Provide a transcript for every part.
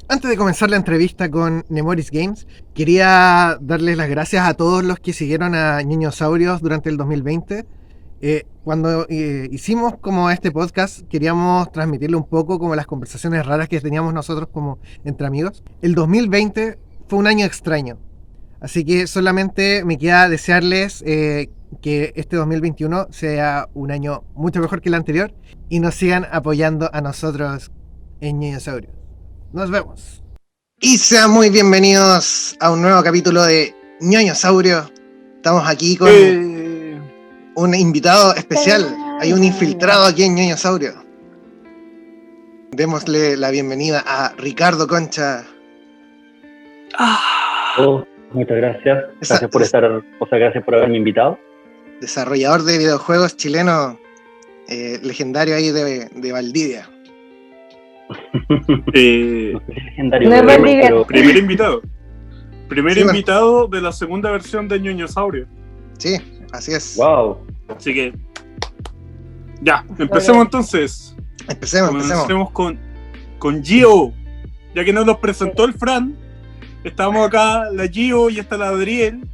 Antes de comenzar la entrevista con Nemoris Games, quería darles las gracias a todos los que siguieron a Ñoñosaurios durante el 2020. Cuando hicimos como este podcast, queríamos transmitirle un poco como las conversaciones raras que teníamos nosotros como entre amigos. El 2020 fue un año extraño, así que solamente me queda desearles que este 2021 sea un año mucho mejor que el anterior y nos sigan apoyando a nosotros en Ñoñosaurios. Nos vemos. Y sean muy bienvenidos a un nuevo capítulo de Ñoñosaurio. Estamos aquí con un invitado especial. Hay un infiltrado aquí en Ñoñosaurio. Démosle la bienvenida a Ricardo Concha. Muchas gracias. Gracias por haberme invitado. Desarrollador de videojuegos chileno, legendario ahí de Valdivia. Legendario, No es Valdivia. pero Primer invitado. Primer Sí, bueno. invitado de la segunda versión de Ñoñosaurio. Sí, así es. wow. Así que. Ya, empecemos entonces. Empecemos. Comencemos con Gio. Ya que nos los presentó el Fran. Estamos acá, la Gio y está la Adriel.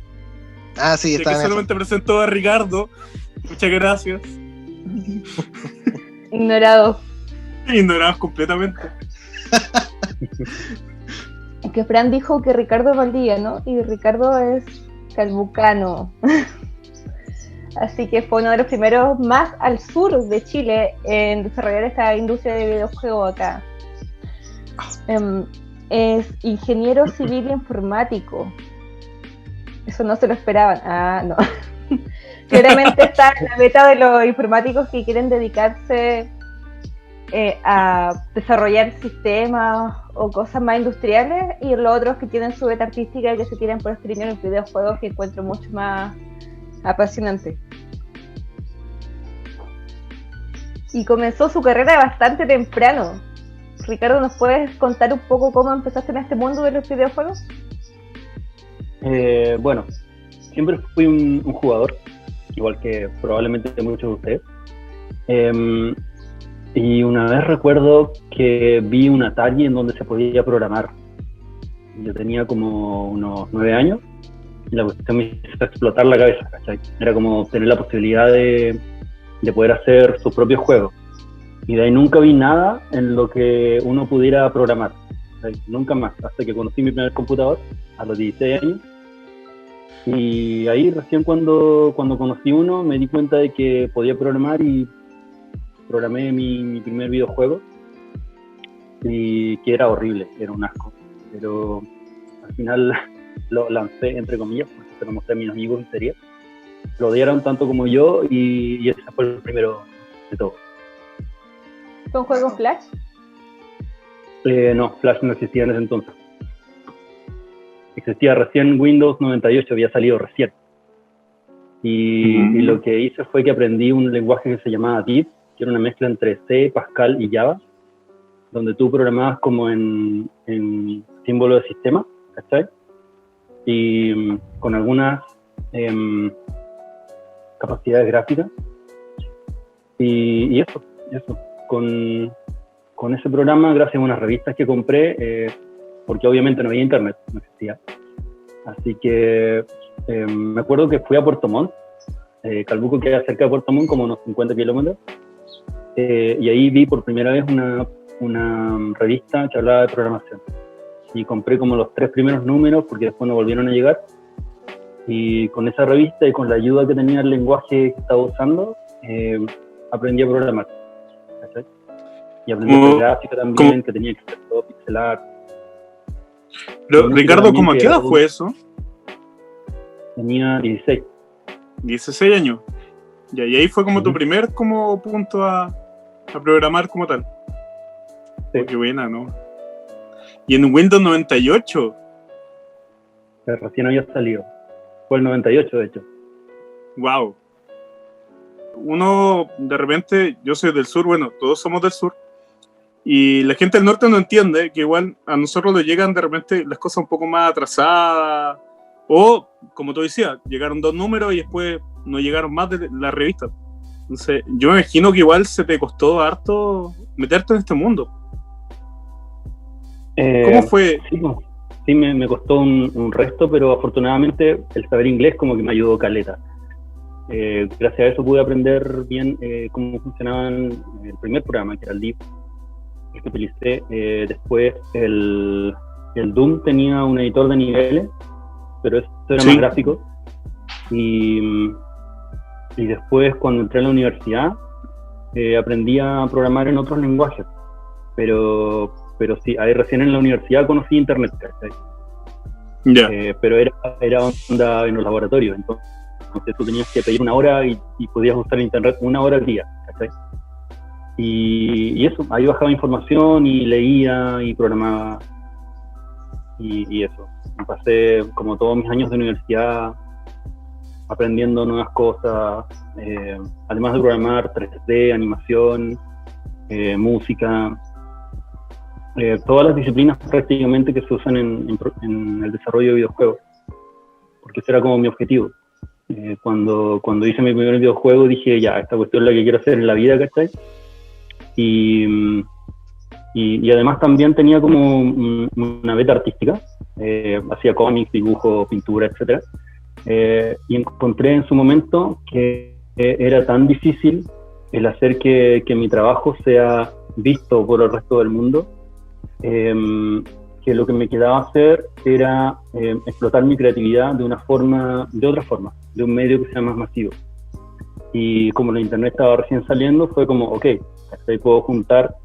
Ah, sí, Ya está que bien. solamente presentó a Ricardo. Muchas gracias. Ignorado. Ignoramos completamente. Que Fran dijo que Ricardo es Valdivia, ¿no? Y Ricardo es calbucano. Así que fue uno de los primeros más al sur de Chile en desarrollar esta industria de videojuegos acá. Es ingeniero civil informático. Eso no se lo esperaban. Ah, no. Claramente está en la meta de los informáticos que quieren dedicarse a desarrollar sistemas o cosas más industriales, y los otros que tienen su beta artística, que se tiran por streaming en los videojuegos, que encuentro mucho más apasionante. Y comenzó su carrera bastante temprano. Ricardo, ¿nos puedes contar un poco cómo empezaste en este mundo de los videojuegos? Bueno, siempre fui un jugador, igual que probablemente muchos de ustedes. Y una vez recuerdo que vi un Atari en donde se podía programar. Yo tenía como unos 9 años y la cuestión me hizo explotar la cabeza, ¿cachai? Era como tener la posibilidad de poder hacer sus propios juegos. Y de ahí nunca vi nada en lo que uno pudiera programar, ¿cachai? Nunca más, hasta que conocí mi primer computador a los 16 años. Y ahí recién cuando conocí uno me di cuenta de que podía programar y programé mi primer videojuego, y que era horrible, era un asco, pero al final lo lancé entre comillas porque se lo mostré a mis amigos en serie, lo odiaron tanto como yo, y ese fue el primero de todo. ¿Son juegos Flash? No, Flash no existía en ese entonces. Existía recién Windows 98, había salido recién. Y lo que hice fue que aprendí un lenguaje que se llamaba Div, que era una mezcla entre C, Pascal y Java, donde tú programabas como en símbolo de sistema, ¿cachai? Y con algunas capacidades gráficas. Y eso. Con ese programa, gracias a unas revistas que compré, porque obviamente no había internet, no existía. Así que me acuerdo que fui a Puerto Montt, Calbuco queda cerca de Puerto Montt, como unos 50 kilómetros, y ahí vi por primera vez una revista que hablaba de programación. Y compré como los 3 primeros números, porque después no volvieron a llegar. Y con esa revista y con la ayuda que tenía el lenguaje que estaba usando, aprendí a programar, ¿cachai? Y aprendí a hacer gráfica también, que tenía que hacer todo pixelar. Pero, Ricardo, ¿cómo a qué edad fue eso? Tenía 16. 16 años. Ya, y ahí fue como tu primer como punto a programar como tal. Sí. Oh, qué buena, ¿no? Y en Windows 98. Recién había salido. Fue el 98, de hecho. Wow. Uno, de repente, yo soy del sur, bueno, todos somos del sur. Y la gente del norte no entiende que igual a nosotros nos llegan de repente las cosas un poco más atrasadas. O, como tú decías, llegaron 2 números y después no llegaron más de la revista. Entonces, yo me imagino que igual se te costó harto meterte en este mundo. ¿Cómo fue? Sí, no, sí me costó un resto, pero afortunadamente el saber inglés como que me ayudó caleta. Gracias a eso pude aprender bien cómo funcionaban el primer programa, que era el Deep, el que utilicé. Después el Doom tenía un editor de niveles, pero eso era más gráfico. Y después cuando entré a la universidad aprendí a programar en otros lenguajes, pero sí, ahí recién en la universidad conocí internet, ¿cachai? Yeah. Pero era onda en los laboratorios, entonces tú tenías que pedir una hora y podías usar internet una hora al día, ¿cachai? Y eso, ahí bajaba información y leía y programaba y eso. Me pasé como todos mis años de universidad aprendiendo nuevas cosas, además de programar 3D, animación, música, todas las disciplinas prácticamente que se usan en el desarrollo de videojuegos, porque ese era como mi objetivo. Cuando hice mi primer videojuego dije, ya, esta cuestión es la que quiero hacer en la vida, ¿cachai? Y además también tenía como una beta artística, hacía cómics, dibujo, pintura, etcétera. Y encontré en su momento que era tan difícil el hacer que mi trabajo sea visto por el resto del mundo, que lo que me quedaba hacer era explotar mi creatividad de otra forma, de un medio que sea más masivo. Y como la internet estaba recién saliendo, fue como, ok, ahí puedo juntar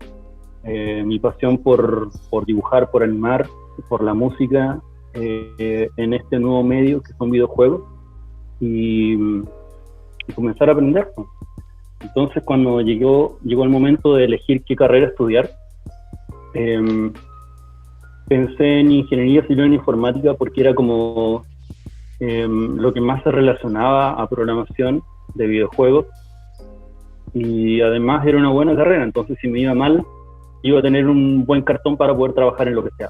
mi pasión por dibujar, por animar, por la música, en este nuevo medio que son videojuegos, y comenzar a aprender. Entonces cuando llegó el momento de elegir qué carrera estudiar, pensé en ingeniería civil en informática porque era como lo que más se relacionaba a programación de videojuegos, y además era una buena carrera, entonces si me iba mal iba a tener un buen cartón para poder trabajar en lo que sea.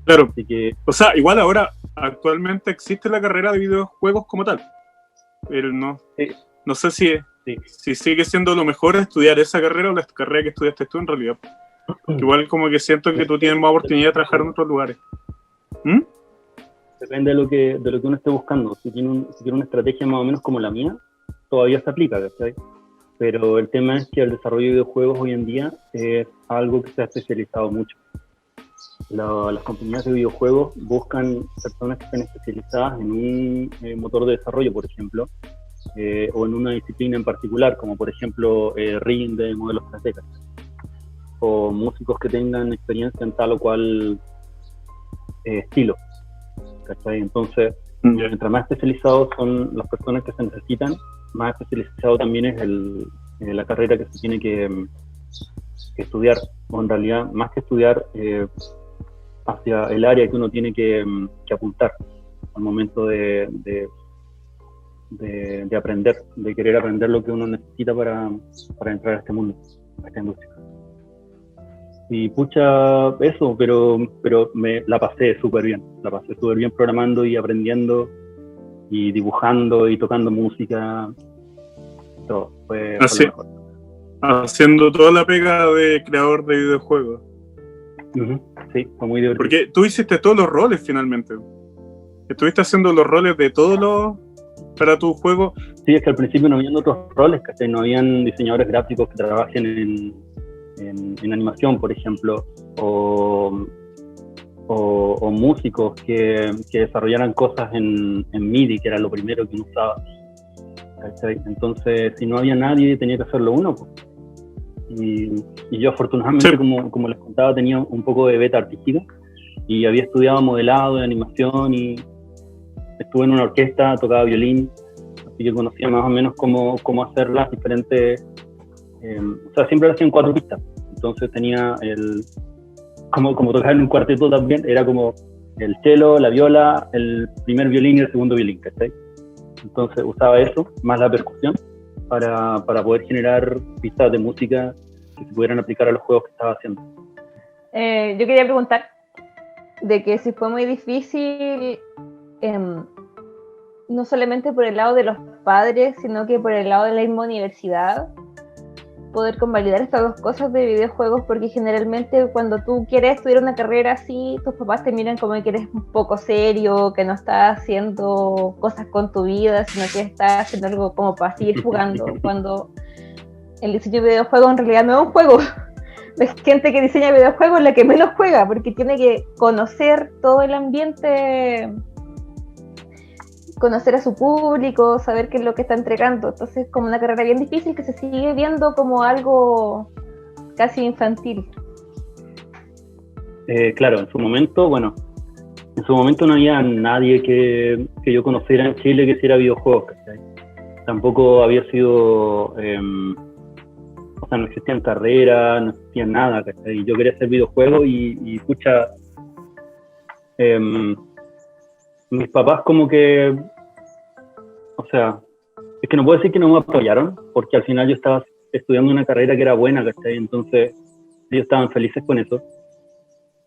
Claro, así que, o sea, igual ahora actualmente existe la carrera de videojuegos como tal, pero no sé si sigue siendo lo mejor estudiar esa carrera o la carrera que estudiaste tú en realidad. Porque igual como que siento que tú tienes más oportunidad de trabajar en otros lugares. Depende de lo que uno esté buscando. Si tiene una estrategia más o menos como la mía, todavía se aplica, ¿cachai? Pero el tema es que el desarrollo de videojuegos hoy en día es algo que se ha especializado mucho. Las compañías de videojuegos buscan personas que estén especializadas en un motor de desarrollo, por ejemplo, o en una disciplina en particular, como por ejemplo rigging de modelos 3D, o músicos que tengan experiencia en tal o cual estilo, ¿cachai? Entonces, mientras más especializados son las personas que se necesitan, más especializado también es la carrera que se tiene que estudiar, o en realidad, más que estudiar, hacia el área que uno tiene que apuntar al momento de aprender, de querer aprender lo que uno necesita para entrar a este mundo, a esta industria. Y pucha, eso, pero la pasé súper bien programando y aprendiendo y dibujando y tocando música, todo, fue lo mejor. Haciendo toda la pega de creador de videojuegos. Sí, fue muy divertido. Porque tú hiciste todos los roles finalmente. Estuviste haciendo los roles de todos los para tu juego. Sí, es que al principio no habían otros roles, ¿cachai? No habían diseñadores gráficos que trabajen en animación, por ejemplo, o músicos que desarrollaran cosas en MIDI, que era lo primero que uno usaba, ¿cachai? Entonces, si no había nadie, tenía que hacerlo uno, pues. Y yo afortunadamente, como les contaba, tenía un poco de beta artística y había estudiado modelado de animación y estuve en una orquesta, tocaba violín, así que conocía más o menos cómo hacer las diferentes, o sea, siempre lo hacía en 4 pistas, entonces tenía como tocar en un cuarteto también, era como el cello, la viola, el primer violín y el segundo violín, ¿cachai? Entonces usaba eso, más la percusión, para poder generar pistas de música que se pudieran aplicar a los juegos que estaba haciendo. Yo quería preguntar de que si fue muy difícil, no solamente por el lado de los padres, sino que por el lado de la misma universidad, poder convalidar estas dos cosas de videojuegos, porque generalmente cuando tú quieres estudiar una carrera así, tus papás te miran como que eres un poco serio, que no estás haciendo cosas con tu vida, sino que estás haciendo algo como para seguir jugando, cuando el diseño de videojuegos en realidad no es un juego. La gente que diseña videojuegos es la que menos juega, porque tiene que conocer todo el ambiente, conocer a su público, saber qué es lo que está entregando. Entonces, como una carrera bien difícil que se sigue viendo como algo casi infantil. Claro, en su momento no había nadie que yo conociera en Chile que hiciera videojuegos, ¿cachai? Tampoco había sido, o sea, no existían carreras, no existía nada, ¿cachai? Yo quería hacer videojuegos y escucha, mis papás como que, o sea, es que no puedo decir que no me apoyaron, porque al final yo estaba estudiando una carrera que era buena, ¿cachai? Entonces ellos estaban felices con eso.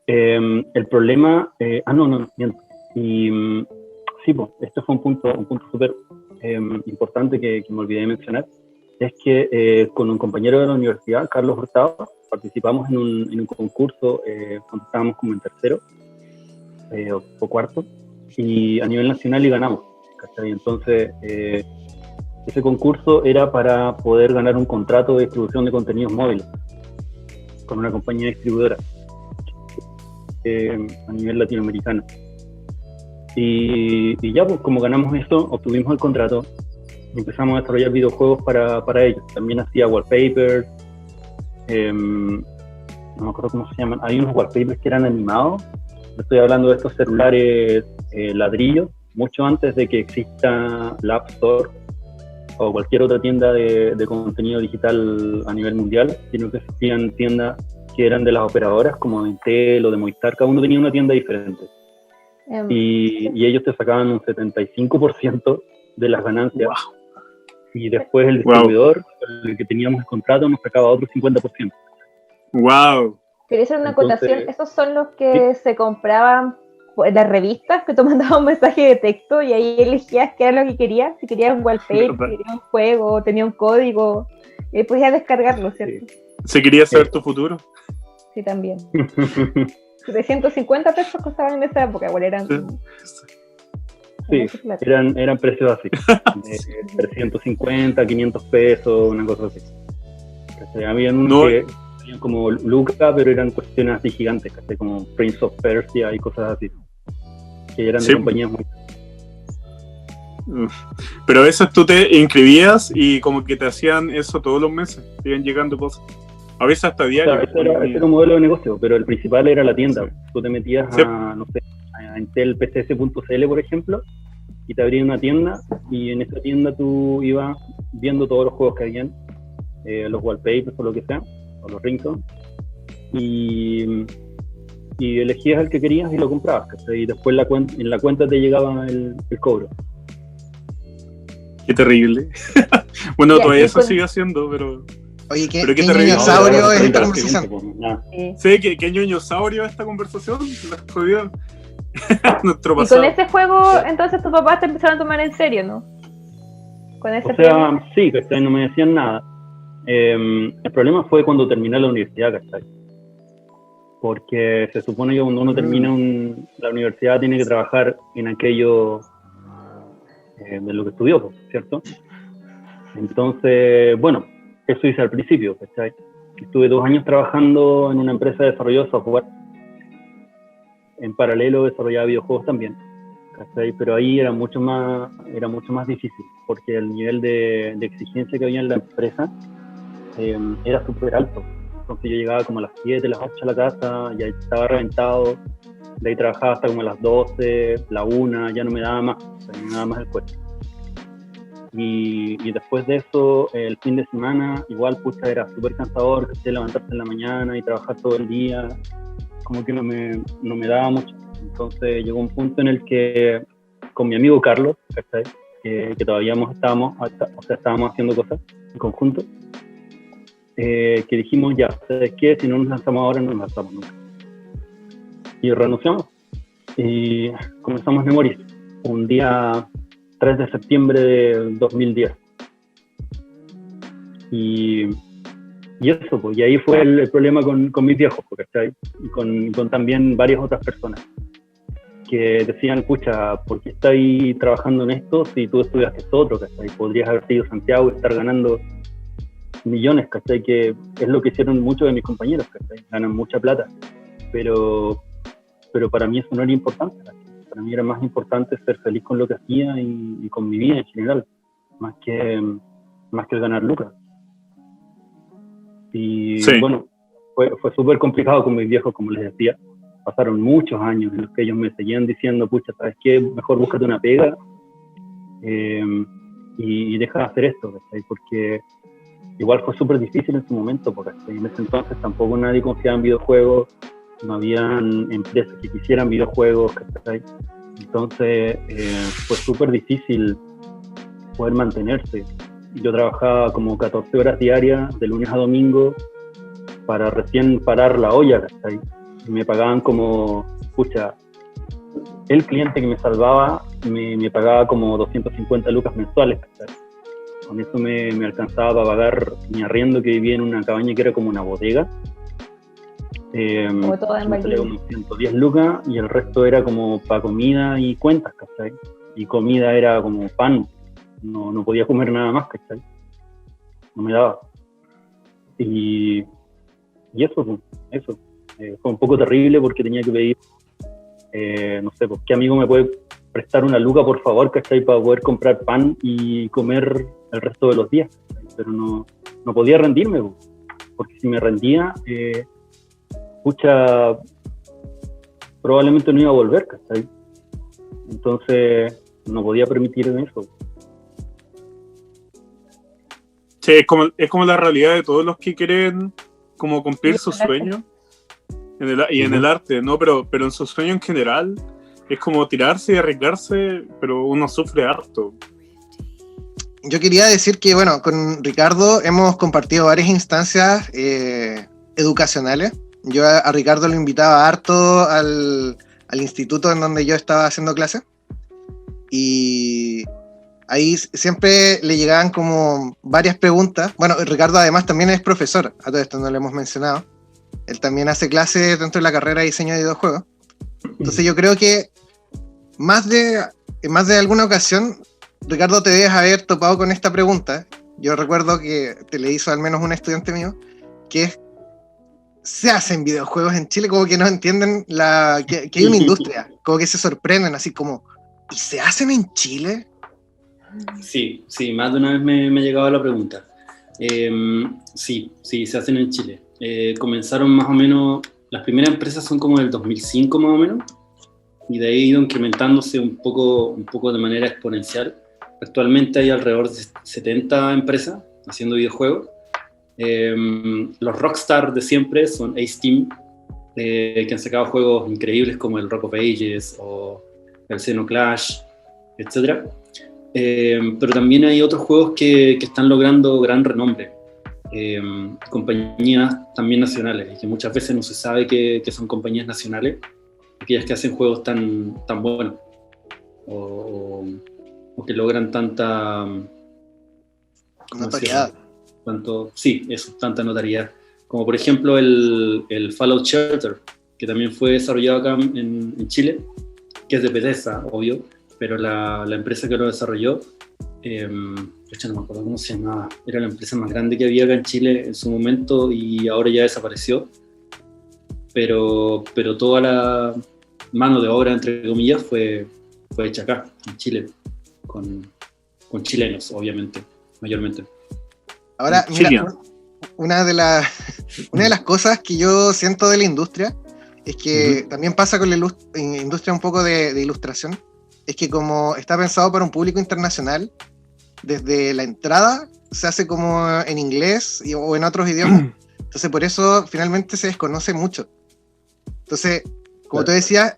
El problema, no, miento. Y sí, pues, este fue un punto súper importante que me olvidé de mencionar, es que con un compañero de la universidad, Carlos Hurtado, participamos en un concurso cuando estábamos como en tercero o cuarto, y a nivel nacional y ganamos, ¿cachai? Entonces ese concurso era para poder ganar un contrato de distribución de contenidos móviles con una compañía distribuidora a nivel latinoamericano. Y ya, pues como ganamos eso, obtuvimos el contrato y empezamos a desarrollar videojuegos para ellos. También hacía wallpapers, no me acuerdo cómo se llaman, hay unos wallpapers que eran animados. Estoy hablando de estos celulares ladrillos, mucho antes de que exista la App Store o cualquier otra tienda de contenido digital a nivel mundial, sino que existían tiendas que eran de las operadoras, como de Intel o de Movistar. Cada uno tenía una tienda diferente. Y ellos te sacaban un 75% de las ganancias. Wow. Y después el distribuidor, el que teníamos el contrato, nos sacaba otro 50%. ¡Wow! Quería hacer una acotación. Esos son los que se compraban en las revistas, que tú mandabas un mensaje de texto y ahí elegías qué era lo que querías. Si querías un wallpaper, si querías un juego, tenía un código, y podías descargarlo, ¿cierto? ¿Se quería saber tu futuro? Sí, también. 350 pesos costaban en esa época, igual eran... Sí, eran precios así. 350, 500 pesos, una cosa así. Habían unos que salían como Luca, pero eran cuestiones así gigantes, casi como Prince of Persia y cosas así, que eran de compañías muy... Pero a veces tú te inscribías y como que te hacían eso todos los meses, te iban llegando cosas. A veces hasta diario. Claro, ese era un modelo de negocio, pero el principal era la tienda. Sí. Tú te metías a, no sé, a intelpcs.cl, por ejemplo, y te abrían una tienda, y en esa tienda tú ibas viendo todos los juegos que habían, los wallpapers o lo que sea, o los ringtones, y elegías el que querías y lo comprabas, y después en la cuenta te llegaba el cobro. Qué terrible. Bueno, todavía eso sigue haciendo, pero... Oye, ¿qué ñoñosaurio es esta conversación? Sí, ¿qué ñoñosaurio es esta conversación? La jodió. Nuestro pasado. Y con ese juego, entonces tus papás te empezaron a tomar en serio, ¿no? Con ese sí, ¿cachai? No me decían nada. El problema fue cuando terminé la universidad, ¿cachai? Porque se supone que cuando uno termina la universidad tiene que trabajar en aquello de lo que estudió, ¿cierto? Entonces, bueno, eso hice al principio, ¿cachai? Estuve 2 años trabajando en una empresa de desarrollo de software. En paralelo desarrollaba videojuegos también, ¿cachai? Pero ahí era mucho más difícil, porque el nivel de exigencia que había en la empresa era súper alto. Entonces yo llegaba como a las 7, las 8 a la casa, ya estaba reventado, de ahí trabajaba hasta como a las 12, la 1, ya no me daba más, me daba más el cuerpo. Y después de eso, el fin de semana, igual, pucha, era súper cansador, levantarse en la mañana y trabajar todo el día, como que no me daba mucho. Entonces llegó un punto en el que, con mi amigo Carlos, ¿cachai? Que todavía estábamos haciendo cosas en conjunto, que dijimos, ya, ¿sabes qué? Si no nos lanzamos ahora, no nos lanzamos nunca. Y renunciamos, y comenzamos Nemoris, un día 3 de septiembre de 2010. Y Y eso, pues, y ahí fue el problema con mis viejos, ¿cachai? Y con también varias otras personas que decían, pucha, ¿por qué estás ahí trabajando en esto si tú estudiaste esto otro, ¿cachai? Podrías haberte ido a Santiago y estar ganando millones, ¿cachai? Que es lo que hicieron muchos de mis compañeros, ¿cachai? Ganan mucha plata, pero para mí eso no era importante, ¿cachai? Para mí era más importante ser feliz con lo que hacía y con mi vida en general, más que el ganar lucas. Y Sí. bueno, fue súper complicado con mis viejos, como les decía. Pasaron muchos años en los que ellos me seguían diciendo, pucha, ¿sabes qué? Mejor búscate una pega y deja de hacer esto, ¿cachai? Porque igual fue súper difícil en su momento, porque en ese entonces tampoco nadie confiaba en videojuegos, no habían empresas que quisieran videojuegos, ¿cachai? Entonces fue súper difícil poder mantenerse. Yo trabajaba como 14 horas diarias, de lunes a domingo, para recién parar la olla, ¿cachai? Y me pagaban como, pucha, el cliente que me salvaba me pagaba como 250 lucas mensuales, ¿cachai? Con eso me alcanzaba para pagar mi arriendo, que vivía en una cabaña que era como una bodega. Como todo en me salía Valdivia. como 110 lucas y el resto era como para comida y cuentas, ¿cachai? Y comida era como pan, no podía comer nada más, ¿cachai? No me daba. Y eso, pues, eso. Fue un poco terrible porque tenía que pedir, no sé, pues, ¿qué amigo me puede prestar una luca, por favor, ¿cachai? Para poder comprar pan y comer el resto de los días, ¿cachai? Pero no podía rendirme, pues, porque si me rendía, pucha, probablemente no iba a volver, ¿cachai? Entonces, no podía permitirme eso. Sí, es como la realidad de todos los que quieren como cumplir sus sueños en el arte, ¿no? Pero en sus sueños en general es como tirarse y arriesgarse, pero uno sufre harto. Yo quería decir que, bueno, con Ricardo hemos compartido varias instancias educacionales. Yo a Ricardo lo invitaba harto al instituto en donde yo estaba haciendo clases. Y ahí siempre le llegaban como varias preguntas. Bueno, Ricardo además también es profesor, a todo esto no lo hemos mencionado. Él también hace clases dentro de la carrera de diseño de videojuegos. Entonces yo creo que más de alguna ocasión, Ricardo, te debes haber topado con esta pregunta. Yo recuerdo que te le hizo al menos un estudiante mío, que es, ¿se hacen videojuegos en Chile? Como que no entienden que hay una industria, como que se sorprenden, así como, ¿y se hacen en Chile? Sí, más de una vez me ha llegado la pregunta. Sí, se hacen en Chile. Comenzaron más o menos, las primeras empresas son como del 2005 más o menos, y de ahí ha ido incrementándose un poco de manera exponencial. Actualmente hay alrededor de 70 empresas haciendo videojuegos. Los rockstar de siempre son Ace Team, que han sacado juegos increíbles como el Rock of Ages o el Xenoclash, etc. Pero también hay otros juegos que están logrando gran renombre. Compañías también nacionales, y que muchas veces no se sabe que son compañías nacionales, aquellas que hacen juegos tan buenos o que logran tanta notoriedad. Tanta notoriedad, como por ejemplo el Fallout Shelter, que también fue desarrollado acá en Chile, que es de Bethesda, obvio, pero la empresa que lo desarrolló, no me acuerdo cómo se llamaba, era la empresa más grande que había acá en Chile en su momento y ahora ya desapareció, pero toda la mano de obra, entre comillas, fue hecha acá, en Chile, con chilenos, obviamente, mayormente. Ahora, mira, una de las cosas que yo siento de la industria es que también pasa con la industria un poco de ilustración, es que como está pensado para un público internacional, desde la entrada se hace como en inglés o en otros idiomas, entonces por eso finalmente se desconoce mucho. Entonces, como tú decías,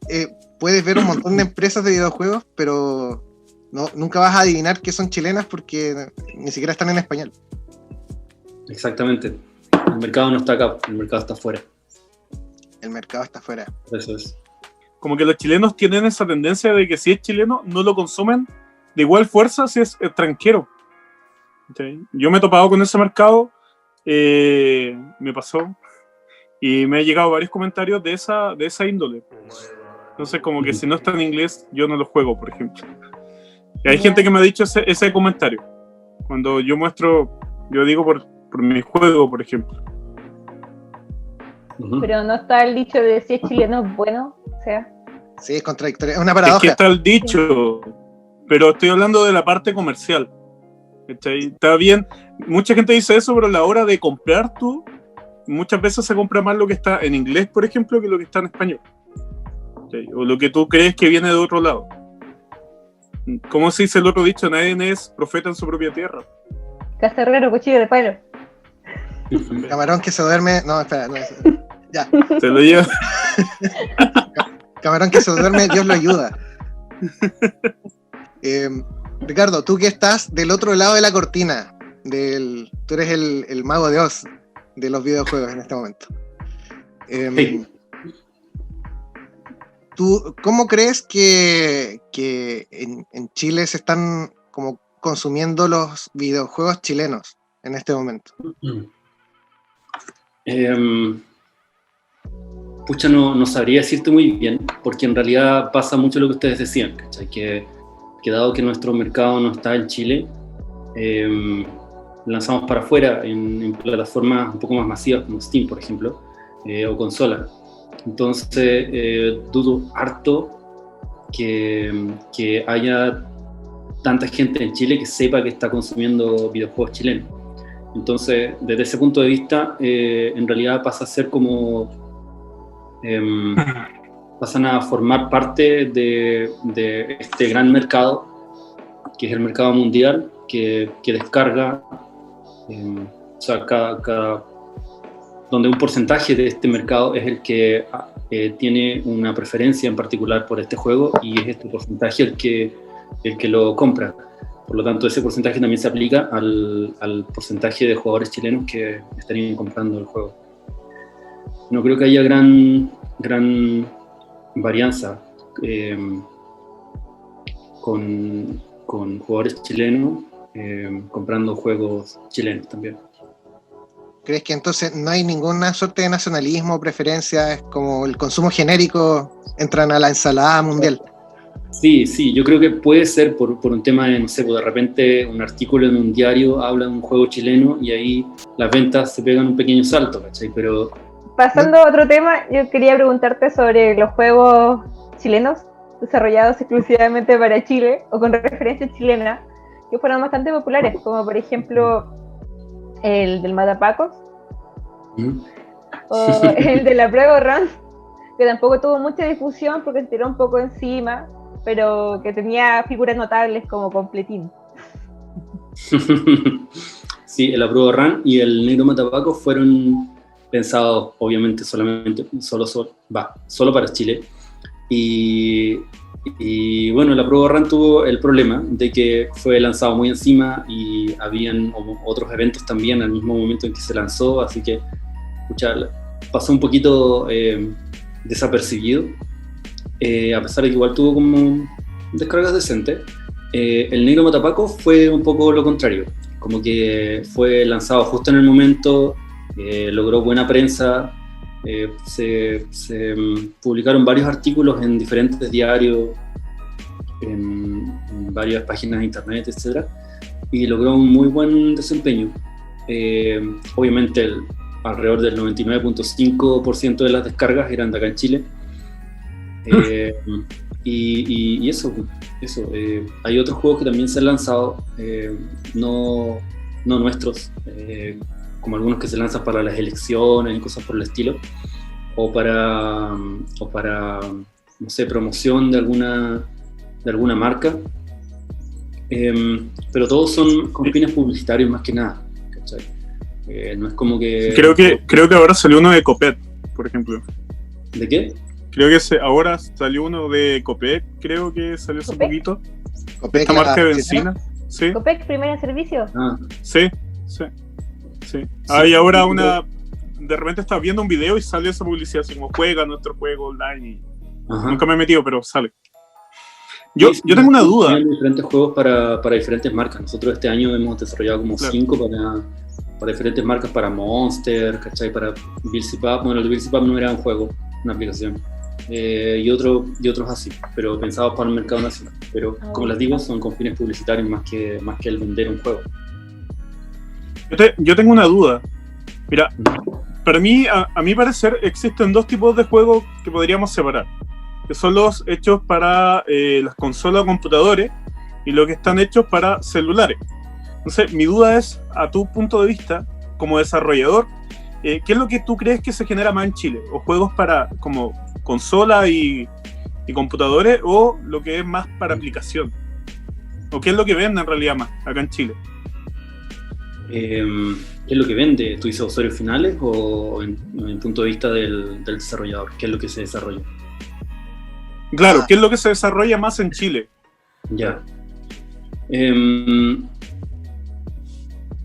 puedes ver un montón de empresas de videojuegos, pero nunca vas a adivinar que son chilenas porque ni siquiera están en español. Exactamente. El mercado no está acá, el mercado está afuera. El mercado está afuera. Eso es. Como que los chilenos tienen esa tendencia de que si es chileno, no lo consumen de igual fuerza si es extranjero. ¿Okay? Yo me he topado con ese mercado me pasó y me han llegado varios comentarios de esa índole. Entonces, como que si no está en inglés, yo no lo juego, por ejemplo. Y hay gente que me ha dicho ese comentario. Cuando yo muestro, yo digo por mi juego, por ejemplo. Pero no está el dicho de si es chileno es bueno, o sea. Sí, es contradictorio, es una paradoja. Es que está el dicho, pero estoy hablando de la parte comercial. Está bien, mucha gente dice eso, pero a la hora de comprar tú, muchas veces se compra más lo que está en inglés, por ejemplo, que lo que está en español. O lo que tú crees que viene de otro lado. ¿Cómo se dice el otro dicho? Nadie es profeta en su propia tierra. Cacerrero, cuchillo de palo. Camarón que se duerme. No, espera, no. Ya. Se lo lleva. Camarón que se duerme, Dios lo ayuda. Ricardo, tú que estás del otro lado de la cortina, tú eres el mago de Oz de los videojuegos en este momento. Sí. ¿Tú cómo crees que en Chile se están como consumiendo los videojuegos chilenos en este momento? Pucha, no sabría decirte muy bien, porque en realidad pasa mucho lo que ustedes decían, ¿cachai? Que dado que nuestro mercado no está en Chile, lanzamos para afuera en plataformas un poco más masivas como Steam, por ejemplo, o consolas. Entonces, dudo harto que haya tanta gente en Chile que sepa que está consumiendo videojuegos chilenos. Entonces, desde ese punto de vista, en realidad pasa a ser como... pasan a formar parte de este gran mercado, que es el mercado mundial, que descarga, o sea, donde un porcentaje de este mercado es el que tiene una preferencia en particular por este juego, y es este porcentaje el que lo compra. Por lo tanto, ese porcentaje también se aplica al porcentaje de jugadores chilenos que estarían comprando el juego. No creo que haya gran varianza con jugadores chilenos comprando juegos chilenos también. ¿Crees que entonces no hay ninguna suerte de nacionalismo o preferencia? Es como el consumo genérico, entran a la ensalada mundial. Sí, yo creo que puede ser por un tema de, no sé, pues de repente un artículo en un diario habla de un juego chileno y ahí las ventas se pegan un pequeño salto, ¿cachai? Pero... Pasando a otro tema, yo quería preguntarte sobre los juegos chilenos desarrollados exclusivamente para Chile o con referencia chilena, que fueron bastante populares, como por ejemplo el del Matapacos o el de la Prueba Run, que tampoco tuvo mucha difusión porque se tiró un poco encima, pero que tenía figuras notables como Completín. Sí, el Prueba Run y el Negro Matapacos fueron pensados obviamente solo para Chile, y bueno, la Prueba Run tuvo el problema de que fue lanzado muy encima y habían otros eventos también al mismo momento en que se lanzó, así que pasó un poquito desapercibido, a pesar de que igual tuvo como descargas decentes. El Negro Matapaco fue un poco lo contrario, como que fue lanzado justo en el momento, logró buena prensa, se publicaron varios artículos en diferentes diarios, en varias páginas de internet, etc. Y logró un muy buen desempeño. Obviamente alrededor del 99.5% de las descargas eran de acá en Chile. Y eso. Hay otros juegos que también se han lanzado, no nuestros, como algunos que se lanzan para las elecciones y cosas por el estilo, o para no sé, promoción de alguna marca, pero todos son con fines publicitarios más que nada, ¿cachai? No es como que... Creo que ahora salió uno de Copet, por ejemplo. ¿De qué? Creo que ahora salió uno de Copec, creo que salió hace poquito. Copec, esta marca de benzina. Sí. Copec, primera en servicio. Sí. Y ahora de repente estás viendo un video y sale esa publicidad, así como juega nuestro juego online. Y nunca me he metido, pero sale. Yo tengo una duda. Hay diferentes juegos para diferentes marcas. Nosotros este año hemos desarrollado como 5 diferentes marcas, para Monster, ¿cachai? Para Bilsipap. Bueno, el de Bilsipap no era un juego, una aplicación. Y otros así, pero pensados para el mercado nacional. Pero como les digo, son con fines publicitarios más que el vender un juego. Yo tengo una duda. Mira, para mí, a mi parecer, existen dos tipos de juegos que podríamos separar, que son los hechos para las consolas o computadores y los que están hechos para celulares. Entonces, mi duda es, a tu punto de vista, como desarrollador, ¿qué es lo que tú crees que se genera más en Chile? ¿O juegos para como consola y computadores, o lo que es más para aplicación? ¿O qué es lo que vende en realidad más acá en Chile? ¿Qué es lo que vende? ¿Tú dices usuarios finales o en el punto de vista del desarrollador? ¿Qué es lo que se desarrolla? Claro, ¿qué es lo que se desarrolla más en Chile? Ya.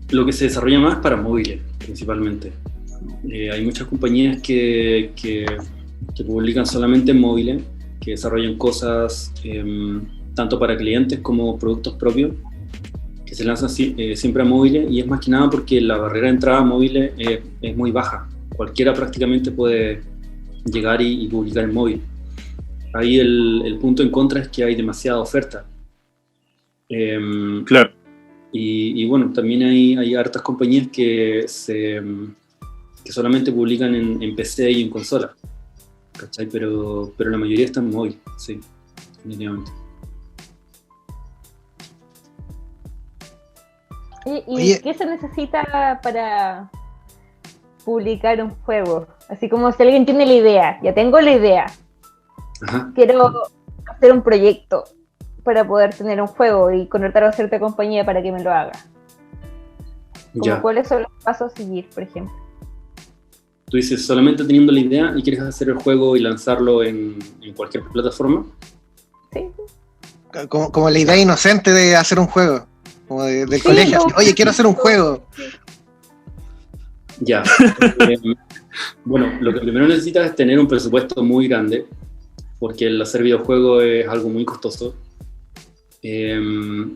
Lo que se desarrolla más para móviles, principalmente. Hay muchas compañías que publican solamente en móviles, que desarrollan cosas tanto para clientes como productos propios, que se lanzan siempre a móviles, y es más que nada porque la barrera de entrada a móviles es muy baja. Cualquiera prácticamente puede llegar y publicar en móvil. Ahí el punto en contra es que hay demasiada oferta. Claro. Y bueno, también hay hartas compañías que solamente publican en PC y en consola, ¿cachai? Pero la mayoría está en móvil, sí, definitivamente. ¿Y qué se necesita para publicar un juego? Así como si alguien tiene la idea, ya tengo la idea, Ajá. quiero hacer un proyecto para poder tener un juego y contratar a cierta compañía para que me lo haga. Ya. ¿Cuáles son los pasos a seguir, por ejemplo? Tú dices, solamente teniendo la idea y quieres hacer el juego y lanzarlo en cualquier plataforma. Sí. Como la idea inocente de hacer un juego, como del colegio. No. Así, oye, quiero hacer un juego. Ya. Bueno, lo que primero necesitas es tener un presupuesto muy grande, porque el hacer videojuegos es algo muy costoso. Y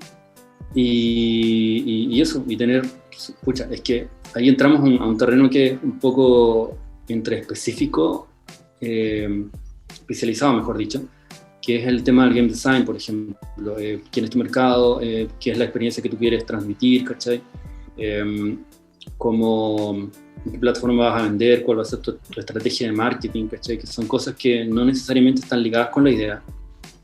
eso, y tener, pucha, es que ahí entramos a un terreno que es un poco entre específico, especializado, mejor dicho, que es el tema del game design, por ejemplo. ¿Quién es tu mercado? ¿Qué es la experiencia que tú quieres transmitir? ¿Cachai? ¿Qué plataforma vas a vender? ¿Cuál va a ser tu estrategia de marketing? ¿Cachai? Que son cosas que no necesariamente están ligadas con la idea,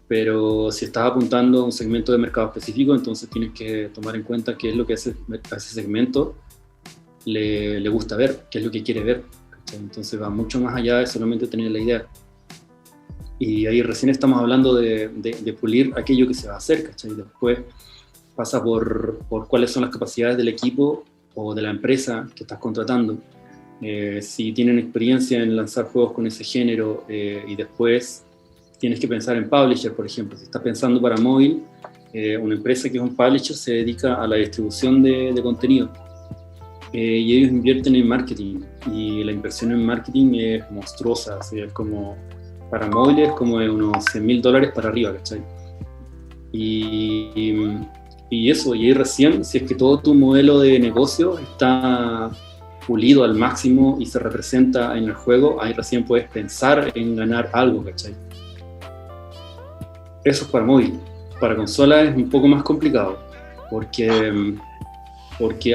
pero si estás apuntando a un segmento de mercado específico, entonces tienes que tomar en cuenta qué es lo que a ese segmento le gusta ver, qué es lo que quiere ver, ¿cachai? Entonces va mucho más allá de solamente tener la idea. Y ahí recién estamos hablando de pulir aquello que se va a hacer, ¿cachai? Después pasa por cuáles son las capacidades del equipo o de la empresa que estás contratando. Si tienen experiencia en lanzar juegos con ese género, y después tienes que pensar en publisher, por ejemplo. Si estás pensando para móvil, una empresa que es un publisher se dedica a la distribución de contenido, y ellos invierten en marketing, y la inversión en marketing es monstruosa, o sea, es como para móviles como de unos $100,000 para arriba, ¿cachai? Y eso, y ahí recién, si es que todo tu modelo de negocio está pulido al máximo y se representa en el juego, ahí recién puedes pensar en ganar algo, ¿cachai? Eso es para móvil. Para consola es un poco más complicado, porque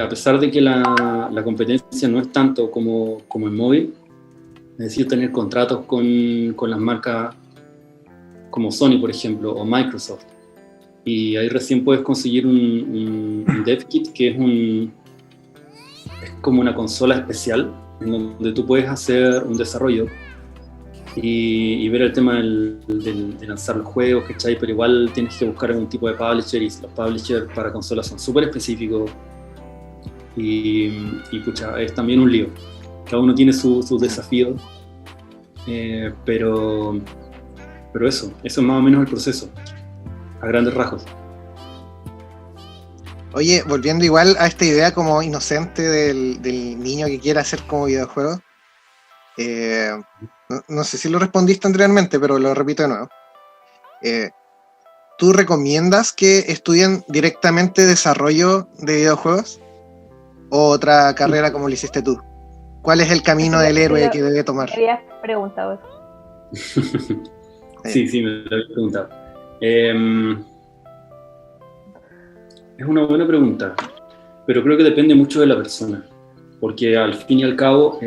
a pesar de que la competencia no es tanto como en móvil, necesito tener contratos con las marcas como Sony, por ejemplo, o Microsoft. Y ahí recién puedes conseguir un dev kit, que es como una consola especial en donde tú puedes hacer un desarrollo y ver el tema de lanzar los juegos, ¿cachai? Pero igual tienes que buscar algún tipo de publisher, y los publishers para consolas son súper específicos, y pucha, es también un lío. Cada uno tiene sus desafíos, pero eso es más o menos el proceso, a grandes rasgos. Oye, volviendo igual a esta idea como inocente del niño que quiere hacer como videojuego, no sé si lo respondiste anteriormente, pero lo repito de nuevo. ¿Tú recomiendas que estudien directamente desarrollo de videojuegos? o otra carrera como lo hiciste tú? ¿Cuál es el camino del héroe que debe tomar? Me habías preguntado eso. Sí, me lo había preguntado. Es una buena pregunta, pero creo que depende mucho de la persona, porque al fin y al cabo,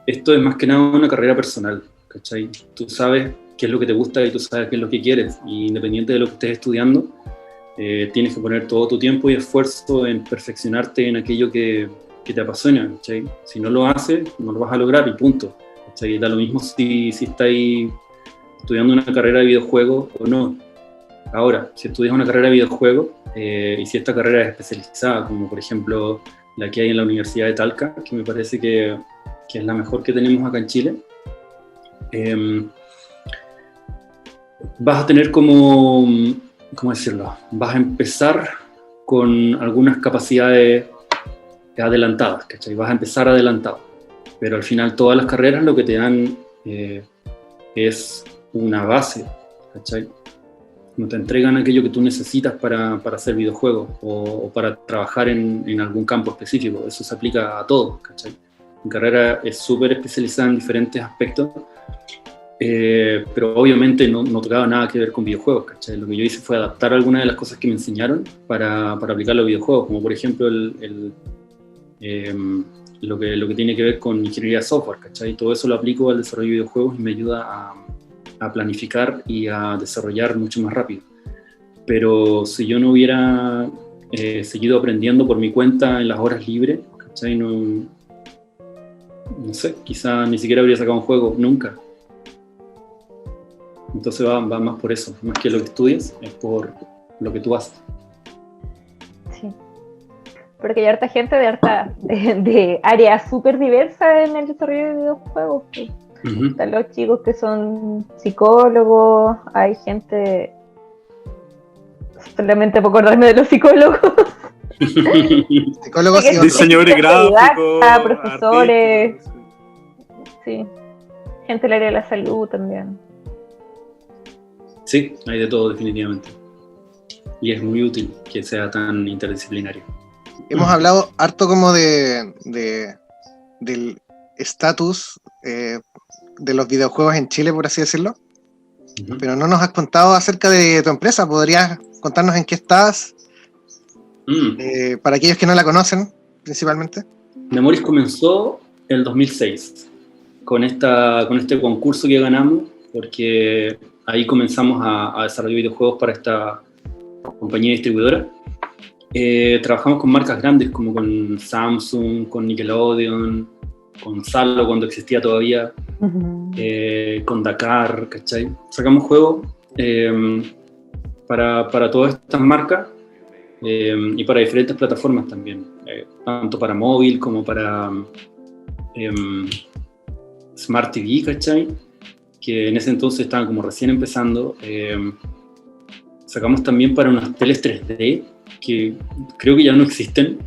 esto es más que nada una carrera personal, ¿cachai? Tú sabes qué es lo que te gusta y tú sabes qué es lo que quieres, y independiente de lo que estés estudiando, tienes que poner todo tu tiempo y esfuerzo en perfeccionarte en aquello que te apasiona, ¿cachai? Si no lo haces, no lo vas a lograr y punto, ¿cachai? Da lo mismo si estás estudiando una carrera de videojuegos o no. Ahora, si estudias una carrera de videojuegos y si esta carrera es especializada, como por ejemplo la que hay en la Universidad de Talca, que me parece que es la mejor que tenemos acá en Chile, vas a tener ¿cómo decirlo? Vas a empezar con algunas capacidades adelantadas, ¿cachai? Vas a empezar adelantado, pero al final todas las carreras lo que te dan es una base, ¿cachai? No te entregan aquello que tú necesitas para hacer videojuegos o para trabajar en algún campo específico. Eso se aplica a todo, ¿cachai? Mi carrera es súper especializada en diferentes aspectos, pero obviamente no tocaba nada que ver con videojuegos, ¿cachai? Lo que yo hice fue adaptar algunas de las cosas que me enseñaron para aplicarlo a videojuegos, como por ejemplo lo que tiene que ver con ingeniería de software, ¿cachai? Todo eso lo aplico al desarrollo de videojuegos y me ayuda a planificar y a desarrollar mucho más rápido. Pero si yo no hubiera seguido aprendiendo por mi cuenta en las horas libres, ¿cachai? No sé, quizá ni siquiera habría sacado un juego, nunca. Entonces va más por eso, más que lo que estudias, es por lo que tú haces. Sí. Porque hay harta gente de áreas súper diversas en el desarrollo de videojuegos. Pues. Uh-huh. Están los chicos que son psicólogos, hay gente, solamente por acordarme de los psicólogos. Psicólogos y diseñadores gráficos, profesores, artistas, sí, gente del área de la salud también. Sí, hay de todo definitivamente. Y es muy útil que sea tan interdisciplinario. Hemos hablado harto como del estatus de los videojuegos en Chile, por así decirlo. Uh-huh. Pero no nos has contado acerca de tu empresa. ¿Podrías contarnos en qué estás? Para aquellos que no la conocen, principalmente. Nemoris comenzó el 2006 con este concurso que ganamos, porque ahí comenzamos a desarrollar videojuegos para esta compañía distribuidora. Trabajamos con marcas grandes como con Samsung, con Nickelodeon, con Salo cuando existía todavía, con Dakar, ¿cachai? Sacamos juegos para todas estas marcas y para diferentes plataformas también, tanto para móvil como para Smart TV, ¿cachai? Que en ese entonces estaban como recién empezando. Sacamos también para unas teles 3D que creo que ya no existen.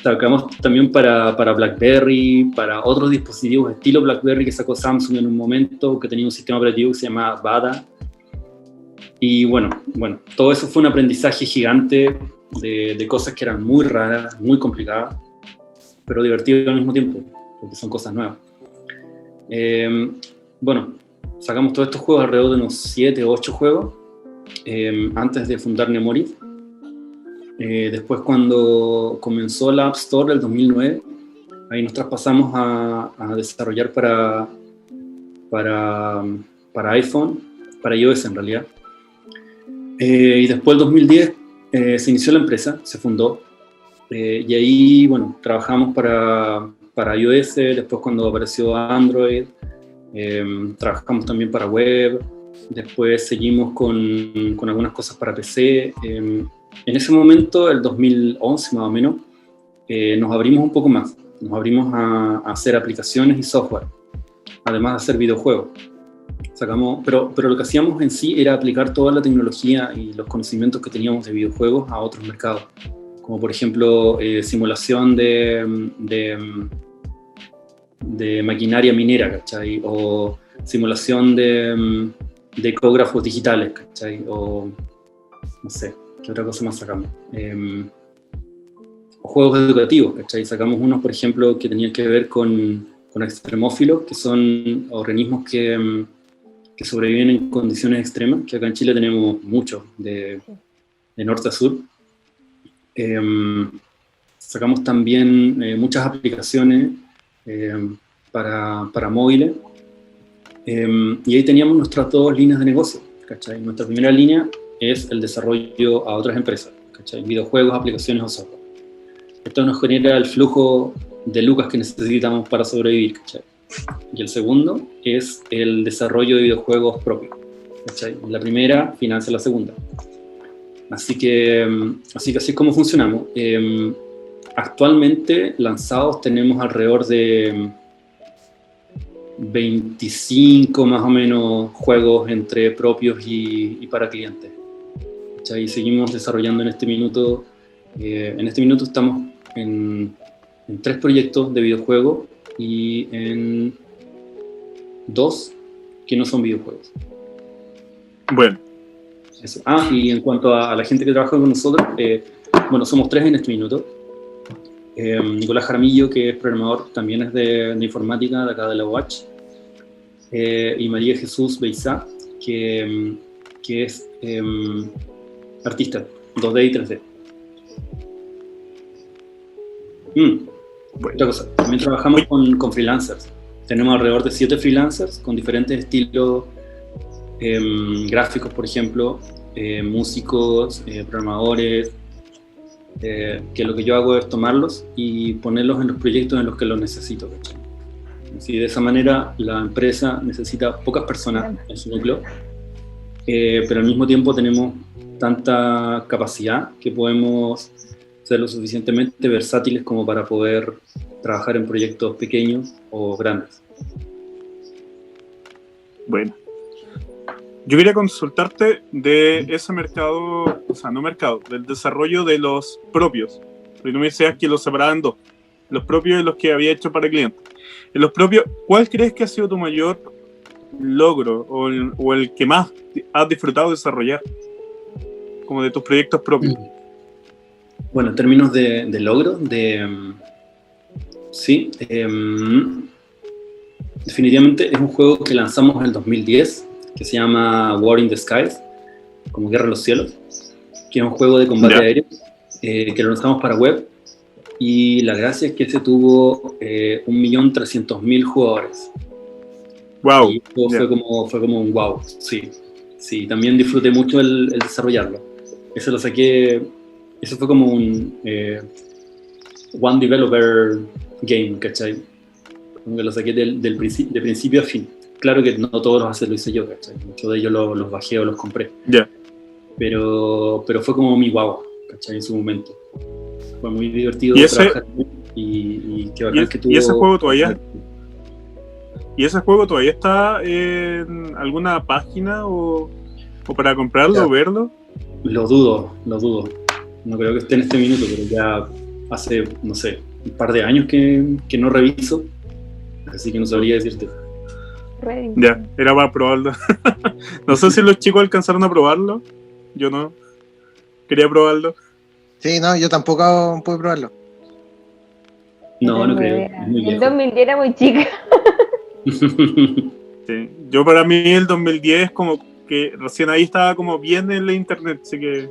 Sacamos también para BlackBerry, para otros dispositivos estilo BlackBerry que sacó Samsung en un momento, que tenía un sistema operativo que se llamaba Bada. Y bueno, todo eso fue un aprendizaje gigante de cosas que eran muy raras, muy complicadas, pero divertidas al mismo tiempo, porque son cosas nuevas. Sacamos todos estos juegos, alrededor de unos 7 o 8 juegos, antes de fundar Nemoris. Después, cuando comenzó la App Store del 2009, ahí nos traspasamos a desarrollar para iPhone, para iOS en realidad. Y después, el 2010, se inició la empresa, se fundó, y ahí, trabajamos para iOS. Después, cuando apareció Android, trabajamos también para web. Después seguimos con algunas cosas para PC. En ese momento, el 2011 más o menos, nos abrimos un poco más. Nos abrimos a hacer aplicaciones y software, además de hacer videojuegos. Pero lo que hacíamos en sí era aplicar toda la tecnología y los conocimientos que teníamos de videojuegos a otros mercados, como por ejemplo simulación de maquinaria minera, ¿cachai? O simulación de ecógrafos digitales, ¿cachai? O no sé, ¿qué otra cosa más sacamos? juegos educativos, ¿cachai? Sacamos unos, por ejemplo, que tenían que ver con extremófilos, que son organismos que sobreviven en condiciones extremas, que acá en Chile tenemos muchos, de norte a sur. Sacamos también muchas aplicaciones para móviles, y ahí teníamos nuestras dos líneas de negocio, ¿cachai? Nuestra primera línea es el desarrollo a otras empresas, ¿cachai? Videojuegos, aplicaciones o software. Esto nos genera el flujo de lucas que necesitamos para sobrevivir, ¿cachai? Y el segundo es el desarrollo de videojuegos propios, ¿cachai? La primera financia la segunda. Así que así es como funcionamos. Actualmente lanzados tenemos alrededor de 25 más o menos juegos entre propios y para clientes. ¿Cachai? Y seguimos desarrollando en este minuto. En este minuto estamos en 3 proyectos de videojuegos y en 2 que no son videojuegos. Bueno. Eso. Y en cuanto a la gente que trabaja con nosotros, bueno, somos 3 en este minuto. Nicolás Jaramillo, que es programador, también es de informática, de acá de la UACH. Y María Jesús Beizá, que es artista, 2D y 3D. Otra cosa, también trabajamos con freelancers. Tenemos alrededor de 7 freelancers con diferentes estilos gráficos, por ejemplo, músicos, programadores, que lo que yo hago es tomarlos y ponerlos en los proyectos en los que los necesito, ¿cachai? Así, de esa manera la empresa necesita pocas personas en su núcleo, pero al mismo tiempo tenemos tanta capacidad que podemos ser lo suficientemente versátiles como para poder trabajar en proyectos pequeños o grandes. Bueno, yo quería consultarte de ese mercado, o sea, no mercado, del desarrollo de los propios. Porque tú me decías que los separaban en 2, los propios y los que había hecho para clientes. En los propios, ¿cuál crees que ha sido tu mayor logro o el que más has disfrutado de desarrollar? Como de tus proyectos propios. Bueno, en términos de logro, sí, definitivamente es un juego que lanzamos en el 2010, que se llama War in the Skies, como Guerra en los Cielos, que es un juego de combate aéreo, que lo lanzamos para web, y la gracia es que ese tuvo 1.300.000 jugadores. Wow. Y fue como un wow, sí, también disfruté mucho el desarrollarlo. Eso lo saqué, eso fue como un one developer game, ¿cachai? Como que lo saqué de principio a fin. Claro que no todos los lo hice yo, ¿cachai? Muchos de ellos los bajé o los compré. Pero fue como mi guau, ¿cachai? En su momento. Fue muy divertido trabajar y qué bacán que tuvo. ¿Y ese juego todavía está en alguna página o para comprarlo o verlo? Lo dudo. No creo que esté en este minuto, pero ya hace, no sé, un par de años que no reviso, así que no sabría decirte. Ya, era para probarlo. No sé si los chicos alcanzaron a probarlo. Yo no. Quería probarlo. Sí, no, yo tampoco pude probarlo. No creo. El 2010 era muy chica. Sí. Yo para mí el 2010 como que recién ahí estaba como bien en la internet, así que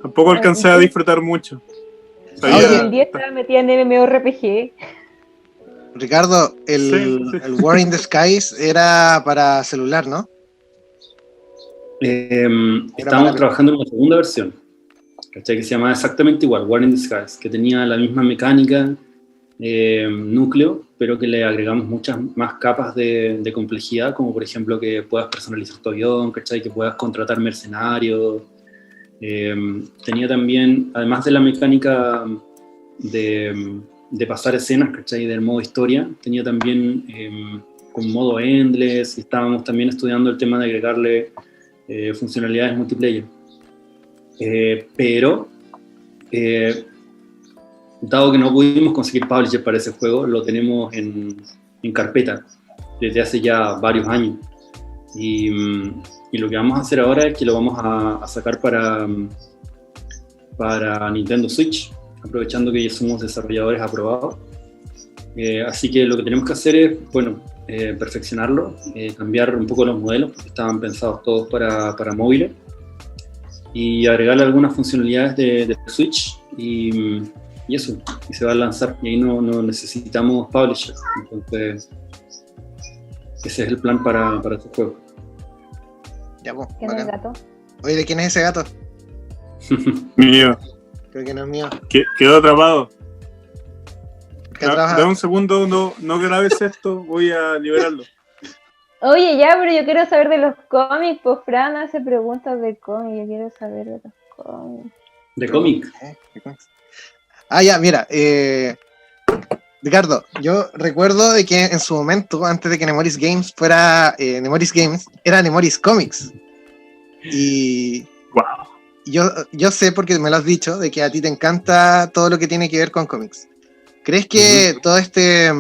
tampoco alcancé a disfrutar mucho. En el 2010 estaba metida en MMORPG. Ricardo, el War in the Skies era para celular, ¿no? Estábamos trabajando en una segunda versión, ¿cachai? Que se llamaba exactamente igual, War in the Skies, que tenía la misma mecánica, núcleo, pero que le agregamos muchas más capas de complejidad, como por ejemplo que puedas personalizar tu avión, ¿cachai? Que puedas contratar mercenarios. Tenía también, además de la mecánica de pasar escenas, ¿cachai? Del modo historia, tenía también con modo endless, y estábamos también estudiando el tema de agregarle funcionalidades multiplayer. Pero dado que no pudimos conseguir publisher para ese juego, lo tenemos en carpeta desde hace ya varios años. Y lo que vamos a hacer ahora es que lo vamos a sacar para Nintendo Switch aprovechando que ya somos desarrolladores aprobados. Así que lo que tenemos que hacer es, bueno, perfeccionarlo, cambiar un poco los modelos, porque estaban pensados todos para móviles, y agregarle algunas funcionalidades de Switch, y eso, y se va a lanzar, y ahí no necesitamos publisher. Entonces, ese es el plan para este juego. Ya, pues, ¿Quién es el bacán. gato? Oye, ¿de quién es ese gato? Mío. Creo que no es mío. Quedó atrapado. ¿Qué trabaja? Da un segundo, no grabes esto, voy a liberarlo. Oye, ya, pero yo quiero saber de los cómics, pues Fran hace preguntas de cómics, yo quiero saber de los cómics. De cómic. ¿Qué cómics? Ah, ya, mira, Ricardo, yo recuerdo de que en su momento, antes de que Nemoris Games fuera Nemoris Games, era Nemoris Comics. Y Wow. yo sé, porque me lo has dicho, de que a ti te encanta todo lo que tiene que ver con cómics. ¿Crees que todo este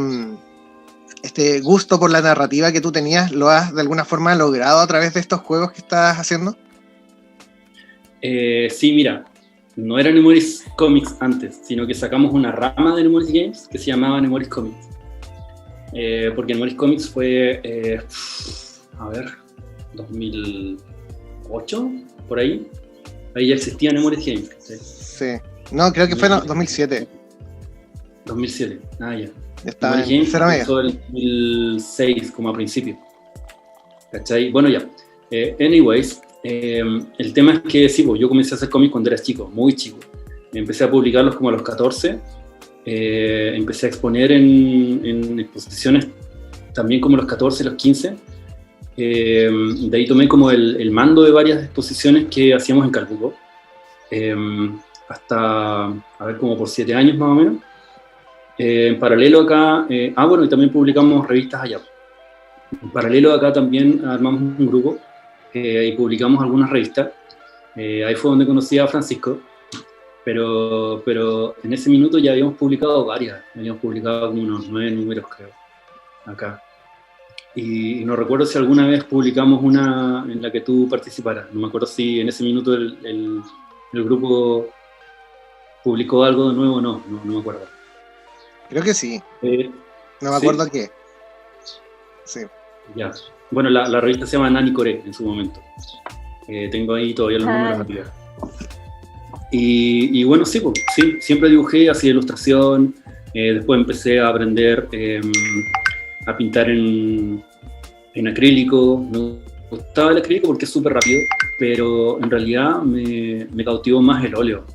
gusto por la narrativa que tú tenías lo has de alguna forma logrado a través de estos juegos que estás haciendo? Sí, mira, no era Nemoris Comics antes, sino que sacamos una rama de Nemoris Games que se llamaba Nemoris Comics. Porque Nemoris Comics fue, 2008, por ahí. Ahí ya existía Nemoris Games. ¿Sí? Sí. No, creo que fue en 2007. 2007, ya. Estaba Nemoris en Games cero media. empezó en 2006, como a principio. ¿Cachai? Bueno, ya. Anyways, el tema es que sí, pues, yo comencé a hacer cómics cuando era chico, muy chico. Empecé a publicarlos como a los 14. Empecé a exponer en exposiciones también como a los 14, los 15. De ahí tomé como el mando de varias exposiciones que hacíamos en Calbuco. Hasta, a ver, como por 7 años más o menos. En paralelo acá, bueno, y también publicamos revistas allá. En paralelo acá también armamos un grupo y publicamos algunas revistas. Ahí fue donde conocí a Francisco, pero en ese minuto ya habíamos publicado varias. Habíamos publicado como unos 9 números, creo, acá. Y no recuerdo si alguna vez publicamos una en la que tú participaras. No me acuerdo si en ese minuto el grupo publicó algo de nuevo o no me acuerdo. Creo que sí. No me ¿sí? acuerdo qué. Sí. Ya. Bueno, la revista se llama Nani Core en su momento. Tengo ahí todavía los números arriba. Y bueno, sí, pues, sí, siempre dibujé, hacía ilustración. Después empecé a aprender a pintar en acrílico. Me gustaba el acrílico porque es súper rápido, pero en realidad me cautivó más el óleo.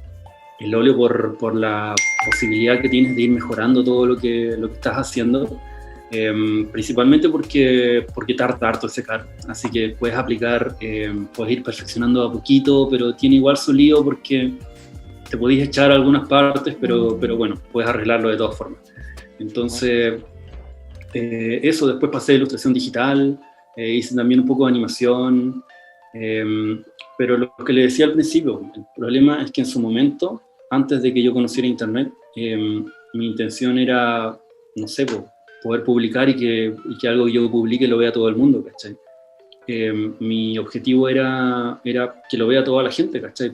El óleo por la posibilidad que tienes de ir mejorando todo lo que estás haciendo. Principalmente porque tarda harto secar, así que puedes aplicar, puedes ir perfeccionando a poquito, pero tiene igual su lío porque te podéis echar algunas partes, pero bueno, puedes arreglarlo de todas formas. Entonces, eso, después pasé a ilustración digital, hice también un poco de animación, pero lo que le decía al principio, el problema es que en su momento, antes de que yo conociera internet, mi intención era, no sé, poder publicar y que algo que yo publique lo vea todo el mundo, ¿cachai? Mi objetivo era que lo vea toda la gente, ¿cachai?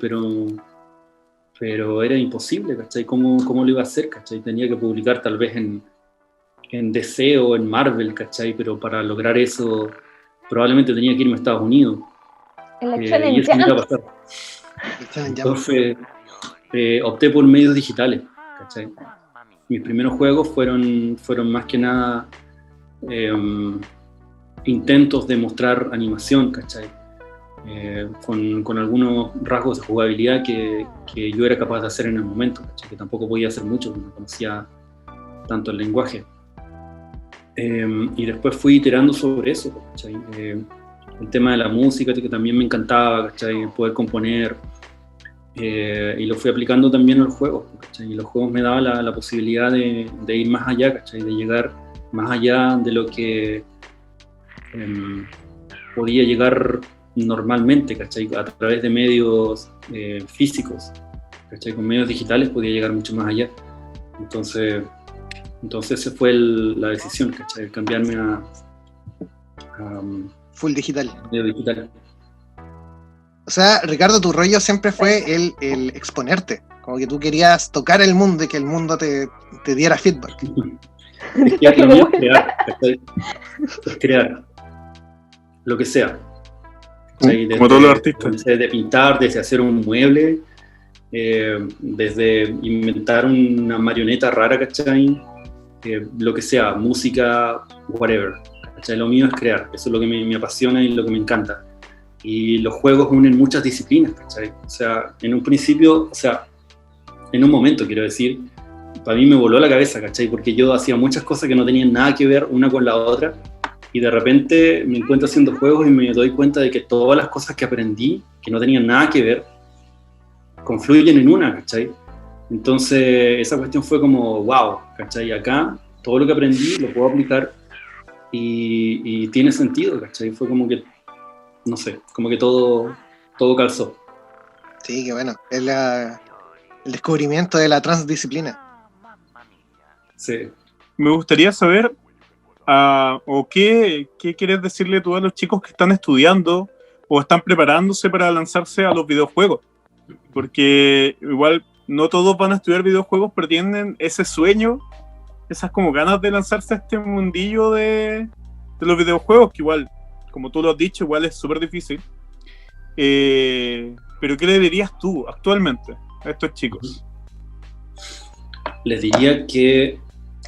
Pero era imposible, ¿cachai? ¿Cómo lo iba a hacer, ¿cachai? Tenía que publicar tal vez en DC o en Marvel, ¿cachai? Pero para lograr eso probablemente tenía que irme a Estados Unidos. En la Y eso no iba a pasar. Entonces opté por medios digitales, ¿cachai? Mis primeros juegos fueron más que nada intentos de mostrar animación, ¿cachai? Con algunos rasgos de jugabilidad que yo era capaz de hacer en el momento, ¿cachai? Que tampoco podía hacer mucho, no conocía tanto el lenguaje. Y después fui iterando sobre eso, ¿cachai? El tema de la música, que también me encantaba, ¿cachai? Poder componer. Y lo fui aplicando también al juego, ¿cachai? Y los juegos me daban la posibilidad de ir más allá, ¿cachai? De llegar más allá de lo que podía llegar normalmente, ¿cachai? A través de medios físicos, ¿cachai? Con medios digitales podía llegar mucho más allá. Entonces esa fue la decisión, ¿cachai? Cambiarme a full digital. medio digital. O sea, Ricardo, tu rollo siempre fue el exponerte, Como que tú querías tocar el mundo y que el mundo te diera feedback. Es que lo mío es crear, ¿cachai? Es crear lo que sea. ¿Cachai? Como todos los artistas. Desde pintar, desde hacer un mueble, desde inventar una marioneta rara, ¿cachai? Lo que sea, música, whatever. ¿Cachai? Lo mío es crear, eso es lo que me apasiona y lo que me encanta. Y los juegos unen muchas disciplinas, ¿cachai? O sea, en un principio, o sea, en un momento quiero decir, para mí me voló la cabeza, ¿cachai? Porque yo hacía muchas cosas que no tenían nada que ver una con la otra, y de repente me encuentro haciendo juegos y me doy cuenta de que todas las cosas que aprendí, que no tenían nada que ver, confluyen en una, ¿cachai? Entonces esa cuestión fue como, wow, ¿cachai? Acá todo lo que aprendí lo puedo aplicar y tiene sentido, ¿cachai? Fue como que, no sé, como que todo calzó. Sí, que bueno, es el descubrimiento de la transdisciplina. Sí. Me gustaría saber, o qué quieres decirle tú a los chicos que están estudiando o están preparándose para lanzarse a los videojuegos. Porque igual no todos van a estudiar videojuegos, pero tienen ese sueño, esas como ganas de lanzarse a este mundillo de los videojuegos, que igual, como tú lo has dicho, igual es súper difícil. Pero ¿qué le dirías tú actualmente a estos chicos? Les diría que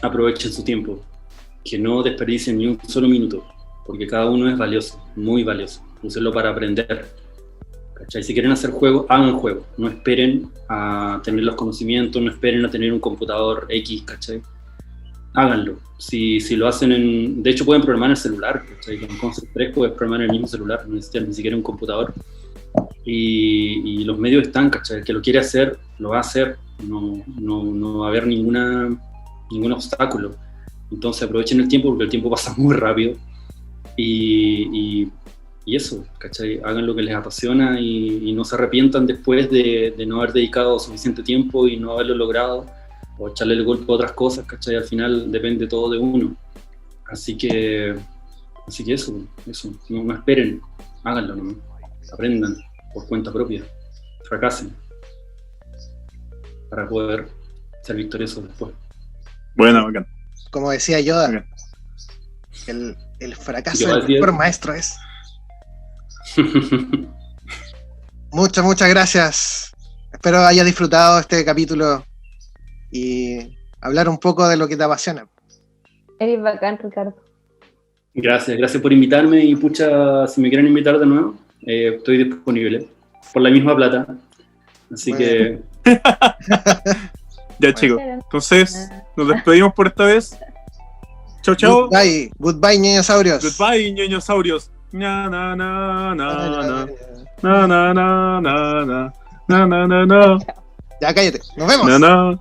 aprovechen su tiempo, que no desperdicien ni un solo minuto, porque cada uno es valioso, muy valioso. Úsenlo para aprender. ¿Cachai? Si quieren hacer juegos, hagan juegos. No esperen a tener los conocimientos, no esperen a tener un computador X, ¿cachai? Háganlo. Si lo hacen de hecho pueden programar en el celular, ¿cachai? Con Concept 3 puedes programar en el mismo celular, no necesitas ni siquiera un computador. Y los medios están, ¿cachai? El que lo quiere hacer, lo va a hacer. No va a haber ningún obstáculo. Entonces aprovechen el tiempo, porque el tiempo pasa muy rápido. Y eso, ¿cachai? Hagan lo que les apasiona y no se arrepientan después de no haber dedicado suficiente tiempo y no haberlo logrado, o echarle el golpe a otras cosas, ¿cachai? Al final depende todo de uno. Así que eso, no esperen, háganlo, ¿no? Aprendan por cuenta propia, fracasen para poder ser victoriosos después. Bueno, bacán. Como decía Yoda, Bacán. el fracaso del mejor maestro es. Muchas gracias. Espero hayas disfrutado este capítulo y hablar un poco de lo que te apasiona. Eres bacán, Ricardo. Gracias por invitarme y pucha, si me quieren invitar de nuevo, estoy disponible por la misma plata. Así que... Ya, chicos. Entonces, nos despedimos por esta vez. Chao. Goodbye, ñoñosaurios. Goodbye, ñoñosaurios. Na na na na na na na na na na na na na. Ya cállate. Nos vemos. Na na.